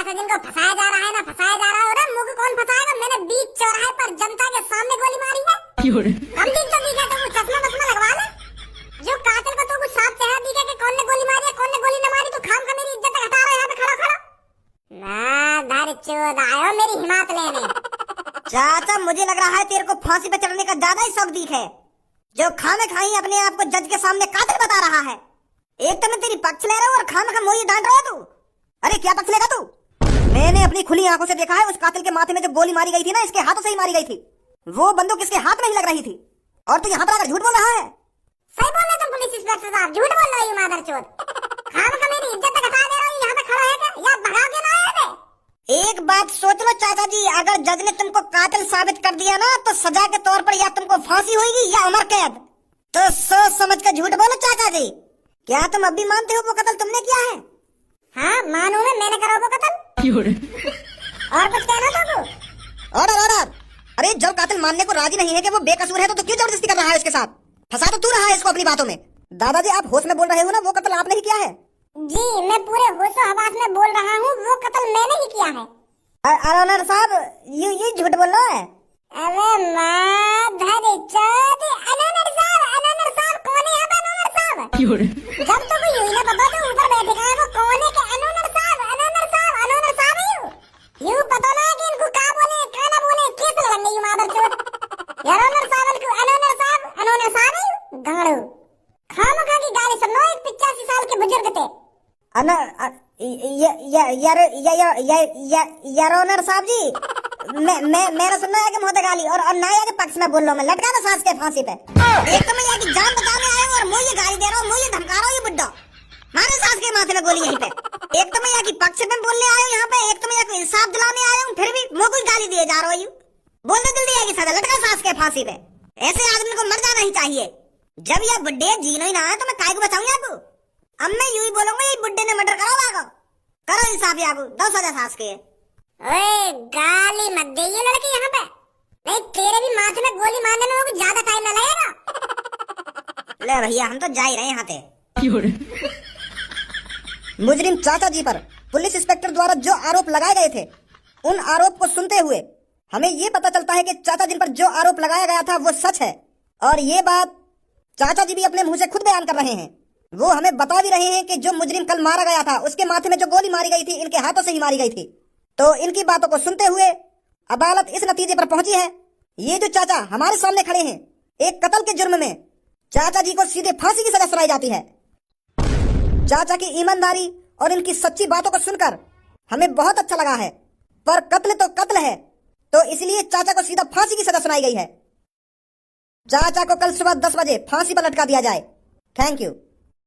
चाचा जिनको फंसाया जा रहा है ना फंसाया जा रहा है ना, मुझे कौन फंसाएगा? मैंने बीच चौराहे पर जनता के सामने गोली मारी है। हम दिन तो दिखा तो चश्मा बसमा लगवा ले। जो कातिल को तो कुछ साफ चेहरा दिखा कि कौन ने गोली मारी है कौन ने गोली न मारी। तू खाम का मेरी इज्जत हटा रहा है यहाँ पे खड़ा खड़ा ना। धर चोद आयो मेरी हिम्मत लेने। चाचा मुझे लग रहा है तेरे को फांसी पे चढ़ने का ज्यादा ही शौक दिख है, जो खामे खाई अपने आप को जज के सामने कातिल बता रहा है। एक तो मैं तेरी पक्ष ले रहा हूँ और खामे खा मुझे डांट रहा है तू। अरे क्या पक्ष लेगा तू? मैंने अपनी खुली आंखों से देखा है उस कातिल के माथे में जो गोली मारी गई थी ना, इसके हाथों से ही मारी गई थी। वो बंदूक इसके हाथ में ही लग रही थी और तू यहाँ पर आकर झूठ बोल रहा है। सही बोल रहे तुम पुलिस इंस्पेक्टर साहब, झूठ बोल रहे हो मादरचोद। खाम का मेरी इज्जत हटा दे रहा हूँ। यहाँ पे खड़ा है क्या या भगा के ना आया? एक बात सोच लो चाचा जी, अगर जज ने तुमको कातिल साबित कर दिया ना तो सजा के तौर पर या तुमको फांसी होगी या उम्र कैद। तो सोच समझ कर झूठ बोलो चाचा जी। क्या तुम अब भी मानते हो वो कत्ल तुमने किया है? हाँ मानू मैंने करा वो कत्ल। और कुछ कहना था तू? ऑर्डर। अरे जब कातिल मानने को राजी नहीं है कि वो बेकसूर है तो क्यों जबरदस्ती कर रहा है उसके साथ? फंसा तो तू रहा है इसको अपनी बातों में। दादाजी आप होश में बोल रहे हो ना, वो कत्ल आपने ही किया है? जी मैं पूरे होशो हवास में बोल रहा हूँ, वो कत्ल मैंने ही किया है। अरोनर साहब ये झूठ बोल रहा है। अरे माधरचोद, अनोनर साहब कौन है यहाँ पे? अनोनर साहब जब तो कोई हुई ना बाबा तो ऊपर बैठे हैं वो कौन है कि अनोनर साहब है यू पता ना कि इनको क्या बोले क्या ना बोले कैसे लगने यू माधरचोद। यार अनोनर साहब है गाड़ू खामखा की गाली सुनो। एक 85 साल के बुजुर्ग थे। यार साहब जी मेरा सुनना है कि मोहते गाली और ना या के पक्ष में बोल लो। मैं लटका दो सास के फांसी पे। एक तो मैं यहाँ की जान बचाने आया हूँ और मुझे गाली दे रहा हूँ, मुझे धमका रहा हूँ। ये बुड्ढा मारे सास के माथे में गोली यहीं पे। एक तो मैं यहाँ की पक्ष में बोलने आया हूँ यहाँ पे, एक तो मैं यहाँ को इंसाफ दिलाने आया हूँ, फिर भी मुझे कोई गाली दिए जा रहा हूँ। बोलने जल्दी आएगी सजा, लटका सास के फांसी पे। ऐसे आदमी को मर जाना ही चाहिए। जब यह बुड्ढे जीनो ही ना है तो मैं काय को बचाऊं आपको? अब मैं यूं ही बोलूंगा ये बुड्ढे ने मर्डर करो करो इंसाफ आपको, दो सजा सास के। ओए गाली मत दे ये लड़के यहाँ पे, नहीं तेरे भी माथे में गोली मारने में कुछ ज्यादा टाइम न लगेगा। ले भैया हम तो जा ही रहे यहाँ पे। मुजरिम चाचा जी पर पुलिस इंस्पेक्टर द्वारा जो आरोप लगाए गए थे उन आरोप को सुनते हुए हमें ये पता चलता है कि चाचा जी पर जो आरोप लगाया गया था वो सच है। और ये बात चाचा जी भी अपने मुंह से खुद बयान कर रहे हैं। वो हमें बता भी रहे हैं कि जो मुजरिम कल मारा गया था उसके माथे में जो गोली मारी गई थी इनके हाथों से ही मारी गई थी। तो इनकी बातों को सुनते हुए अदालत इस नतीजे पर पहुंची है, ये जो चाचा हमारे सामने खड़े हैं एक कत्ल के जुर्म में चाचा जी को सीधे फांसी की सजा सुनाई जाती है। चाचा की ईमानदारी और इनकी सच्ची बातों को सुनकर हमें बहुत अच्छा लगा है, पर कत्ल तो कत्ल है तो इसलिए चाचा को सीधा फांसी की सजा सुनाई गई है। चाचा को कल सुबह 10 बजे फांसी पर लटका दिया जाए। Thank you.